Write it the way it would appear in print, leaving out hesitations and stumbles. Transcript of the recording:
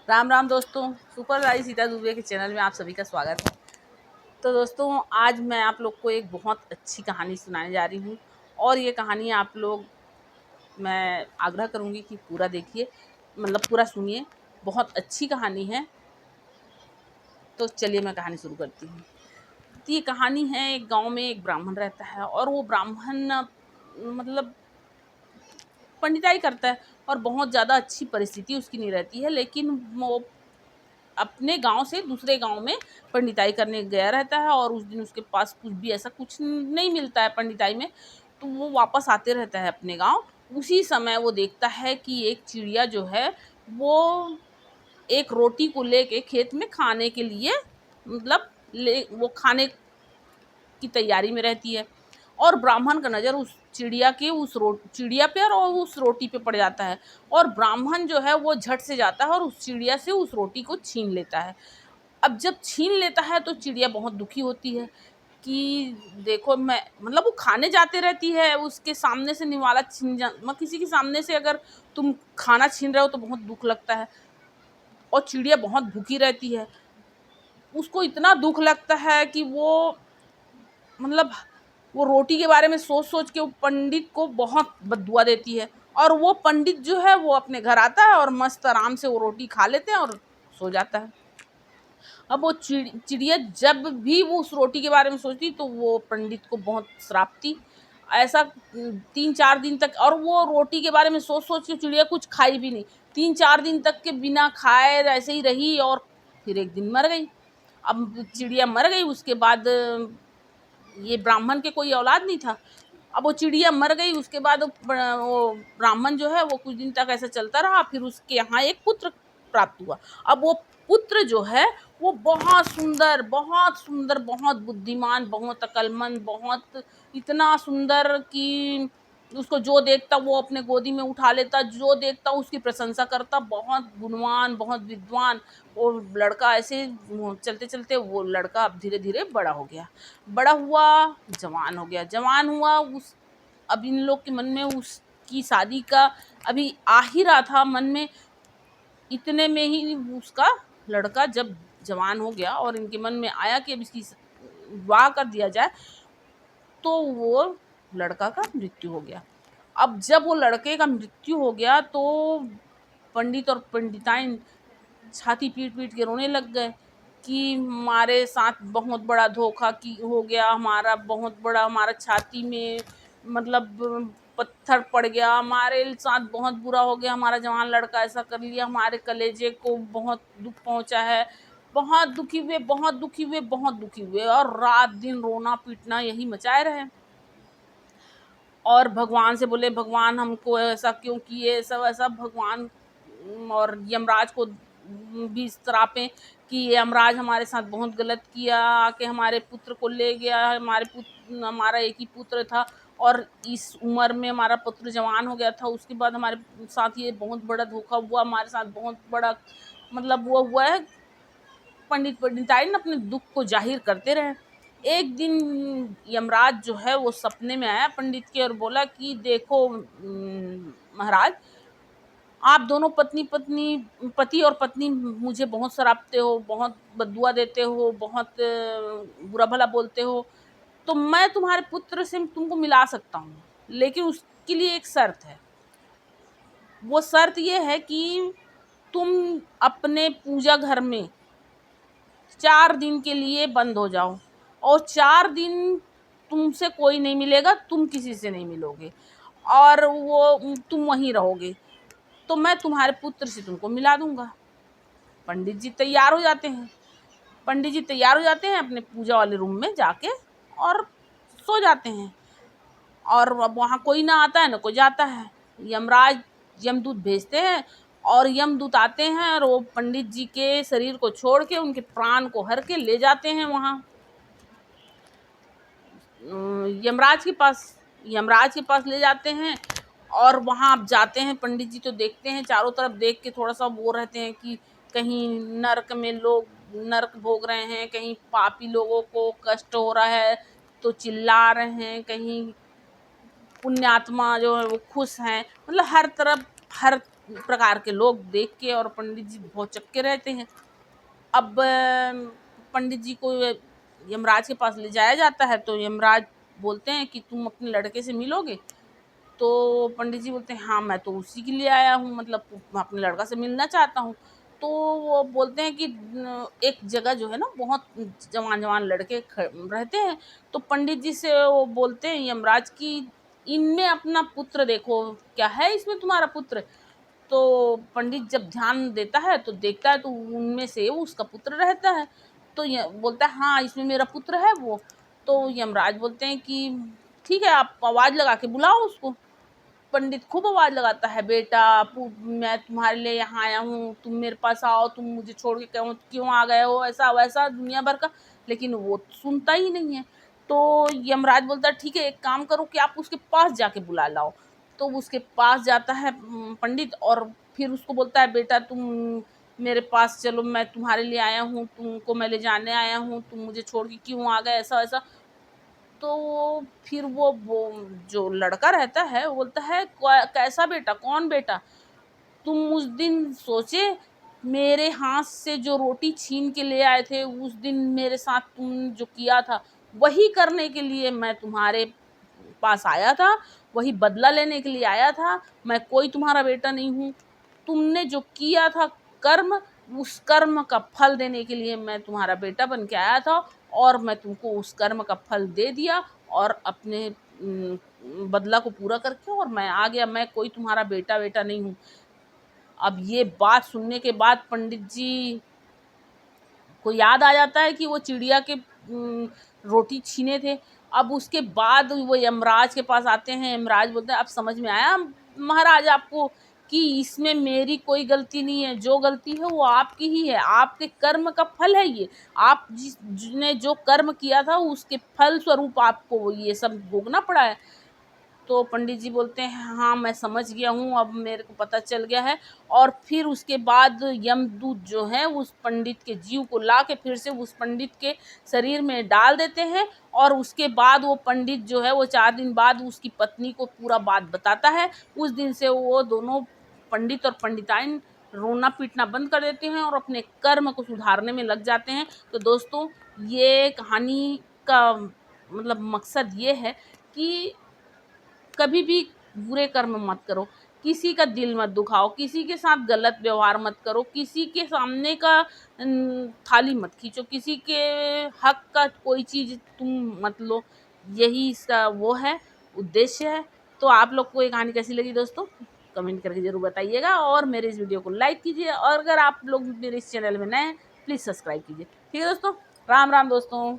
राम राम दोस्तों, सुपर राई सीता दुबे के चैनल में आप सभी का स्वागत है। तो दोस्तों, आज मैं आप लोग को एक बहुत अच्छी कहानी सुनाने जा रही हूँ और ये कहानी आप लोग, मैं आग्रह करूँगी कि पूरा देखिए, मतलब पूरा सुनिए। बहुत अच्छी कहानी है। तो चलिए मैं कहानी शुरू करती हूँ। तो ये कहानी है, एक गाँव में एक ब्राह्मण रहता है और वो ब्राह्मण मतलब पंडिताई करता है और बहुत ज़्यादा अच्छी परिस्थिति उसकी नहीं रहती है, लेकिन वो अपने गांव से दूसरे गांव में पंडिताई करने गया रहता है और उस दिन उसके पास कुछ भी ऐसा कुछ नहीं मिलता है पंडिताई में। तो वो वापस आते रहता है अपने गांव। उसी समय वो देखता है कि एक चिड़िया जो है वो एक रोटी को लेके खेत में खाने के लिए, मतलब वो खाने की तैयारी में रहती है और ब्राह्मण का नज़र उस चिड़िया के चिड़िया पे और उस रोटी पे पड़ जाता है और ब्राह्मण जो है वो झट से जाता है और उस चिड़िया से उस रोटी को छीन लेता है। अब जब छीन लेता है तो चिड़िया बहुत दुखी होती है कि देखो, मैं मतलब वो खाने जाते रहती है, उसके सामने से निवाला छीन जा, मैं किसी के सामने से अगर तुम खाना छीन रहे हो तो बहुत दुख लगता है। और चिड़िया बहुत भूखी रहती है, उसको इतना दुख लगता है कि वो मतलब वो रोटी के बारे में सोच सोच के वो पंडित को बहुत बद्दुआ देती है और वो पंडित जो है वो अपने घर आता है और मस्त आराम से वो रोटी खा लेते हैं और सो जाता है। अब वो चिड़िया जब भी वो उस रोटी के बारे में सोचती तो वो पंडित को बहुत श्रापती। ऐसा 3-4 दिन तक, और वो रोटी के बारे में सोच सोच के चिड़िया कुछ खाई भी नहीं। 3-4 दिन तक के बिना खाए ऐसे ही रही और फिर एक दिन मर गई। अब चिड़िया मर गई, उसके बाद ये ब्राह्मण के कोई औलाद नहीं था। अब वो चिड़िया मर गई, उसके बाद वो ब्राह्मण जो है वो कुछ दिन तक ऐसा चलता रहा। फिर उसके यहाँ एक पुत्र प्राप्त हुआ। अब वो पुत्र जो है वो बहुत सुंदर, बहुत सुंदर, बहुत बुद्धिमान, बहुत अक्लमंद, बहुत इतना सुंदर कि उसको जो देखता वो अपने गोदी में उठा लेता, जो देखता उसकी प्रशंसा करता। बहुत गुणवान, बहुत विद्वान वो लड़का। ऐसे चलते चलते वो लड़का अब धीरे धीरे बड़ा हो गया, बड़ा हुआ, जवान हो गया, जवान हुआ। उस अब इन लोग के मन में उसकी शादी का अभी आ ही रहा था मन में। इतने में ही उसका लड़का जब जवान हो गया और इनके मन में आया कि अब इसकी विवाह कर दिया जाए, तो वो लड़का का मृत्यु हो गया। अब जब वो लड़के का मृत्यु हो गया तो पंडित और पंडिताइन छाती पीट पीट के रोने लग गए कि हमारे साथ बहुत बड़ा धोखा की हो गया, हमारा बहुत बड़ा, हमारा छाती में मतलब पत्थर पड़ गया, हमारे साथ बहुत बुरा हो गया, हमारा जवान लड़का ऐसा कर लिया, हमारे कलेजे को बहुत दुख पहुंचा है। बहुत दुखी हुए, बहुत दुखी हुए, बहुत दुखी हुए और रात दिन रोना पीटना यही मचाए रहे। और भगवान से बोले, भगवान हमको ऐसा क्यों किए, सब ऐसा। भगवान और यमराज को भी श्रापें कि यमराज हमारे साथ बहुत गलत किया, आके हमारे पुत्र को ले गया। हमारा एक ही पुत्र था और इस उम्र में हमारा पुत्र जवान हो गया था। उसके बाद हमारे साथ ये बहुत बड़ा धोखा हुआ, हमारे साथ बहुत बड़ा मतलब वो हुआ है। पंडिताइन अपने दुख को जाहिर करते रहे। एक दिन यमराज जो है वो सपने में आया पंडित के और बोला कि देखो महाराज, आप दोनों पति और पत्नी मुझे बहुत सरापते हो, बहुत बद्दुआ देते हो, बहुत बुरा भला बोलते हो। तो मैं तुम्हारे पुत्र से तुमको मिला सकता हूँ, लेकिन उसके लिए एक शर्त है। वो शर्त ये है कि तुम अपने पूजा घर में 4 दिन के लिए बंद हो जाओ और 4 दिन तुमसे कोई नहीं मिलेगा, तुम किसी से नहीं मिलोगे और वो तुम वहीं रहोगे, तो मैं तुम्हारे पुत्र से तुमको मिला दूंगा। पंडित जी तैयार हो जाते हैं। पंडित जी तैयार हो जाते हैं, अपने पूजा वाले रूम में जाके और सो जाते हैं। और अब वहाँ कोई ना आता है ना कोई जाता है। यमराज यमदूत भेजते हैं और यमदूत आते हैं और वो पंडित जी के शरीर को छोड़ के उनके प्राण को हर के ले जाते हैं वहाँ यमराज के पास ले जाते हैं। और वहाँ आप जाते हैं, पंडित जी तो देखते हैं, चारों तरफ देख के थोड़ा सा वो रहते हैं कि कहीं नरक में लोग नरक भोग रहे हैं, कहीं पापी लोगों को कष्ट हो रहा है तो चिल्ला रहे हैं, कहीं पुण्यात्मा जो है वो खुश हैं। मतलब हर तरफ हर प्रकार के लोग देख के, और पंडित जी बहुत चक्के रहते हैं। अब पंडित जी को यमराज के पास ले जाया जाता है, तो यमराज बोलते हैं कि तुम अपने लड़के से मिलोगे। तो पंडित जी बोलते हैं हाँ, मैं तो उसी के लिए आया हूँ, मतलब मैं अपने लड़का से मिलना चाहता हूँ। तो वो बोलते हैं कि एक जगह जो है ना, बहुत जवान जवान लड़के रहते हैं। तो पंडित जी से वो बोलते हैं यमराज की, इनमें अपना पुत्र देखो, क्या है इसमें तुम्हारा पुत्र। तो पंडित जब ध्यान देता है तो देखता है, तो उनमें से उसका पुत्र रहता है। तो ये बोलता है हाँ, इसमें मेरा पुत्र है वो। तो यमराज बोलते हैं कि ठीक है, आप आवाज़ लगा के बुलाओ उसको। पंडित खूब आवाज़ लगाता है, बेटा मैं तुम्हारे लिए यहाँ आया हूँ, तुम मेरे पास आओ, तुम मुझे छोड़ के क्यों क्यों आ गए हो, ऐसा वैसा दुनिया भर का। लेकिन वो सुनता ही नहीं है। तो यमराज बोलता है ठीक है, एक काम करो कि आप उसके पास जाके बुला लाओ। तो उसके पास जाता है पंडित, और फिर उसको बोलता है बेटा तुम मेरे पास चलो, मैं तुम्हारे लिए आया हूँ, तुमको मैं ले जाने आया हूँ, तुम मुझे छोड़ के क्यों आ गए, ऐसा वैसा। तो फिर वो जो लड़का रहता है वो बोलता है कैसा बेटा, कौन बेटा। तुम उस दिन सोचे, मेरे हाथ से जो रोटी छीन के ले आए थे, उस दिन मेरे साथ तुम जो किया था, वही करने के लिए मैं तुम्हारे पास आया था, वही बदला लेने के लिए आया था। मैं कोई तुम्हारा बेटा नहीं हूँ। तुमने जो किया था कर्म, उस कर्म का फल देने के लिए मैं तुम्हारा बेटा बन के आया था, और मैं तुमको उस कर्म का फल दे दिया, और अपने बदला को पूरा करके और मैं आ गया। मैं कोई तुम्हारा बेटा बेटा नहीं हूँ। अब ये बात सुनने के बाद पंडित जी को याद आ जाता है कि वो चिड़िया के रोटी छीने थे। अब उसके बाद वो यमराज के पास आते हैं। यमराज बोलते हैं अब समझ में आया महाराज आपको कि इसमें मेरी कोई गलती नहीं है, जो गलती है वो आपकी ही है, आपके कर्म का फल है ये। आप जिसने जो कर्म किया था उसके फल स्वरूप आपको ये सब भोगना पड़ा है। तो पंडित जी बोलते हैं हाँ, मैं समझ गया हूँ, अब मेरे को पता चल गया है। और फिर उसके बाद यमदूत जो है उस पंडित के जीव को ला के फिर से उस पंडित के शरीर में डाल देते हैं। और उसके बाद वो पंडित जो है वो 4 दिन बाद उसकी पत्नी को पूरा बात बताता है। उस दिन से वो दोनों पंडित और पंडिताइन रोना पीटना बंद कर देते हैं और अपने कर्म को सुधारने में लग जाते हैं। तो दोस्तों, ये कहानी का मतलब मकसद ये है कि कभी भी बुरे कर्म मत करो, किसी का दिल मत दुखाओ, किसी के साथ गलत व्यवहार मत करो, किसी के सामने का थाली मत खींचो, किसी के हक का कोई चीज़ तुम मत लो। यही इसका वो है, उद्देश्य है। तो आप लोग को ये कहानी कैसी लगी दोस्तों, कमेंट करके ज़रूर बताइएगा, और मेरे इस वीडियो को लाइक कीजिए, और अगर आप लोग मेरे इस चैनल में नए हैं प्लीज़ सब्सक्राइब कीजिए। ठीक है दोस्तों, राम राम दोस्तों।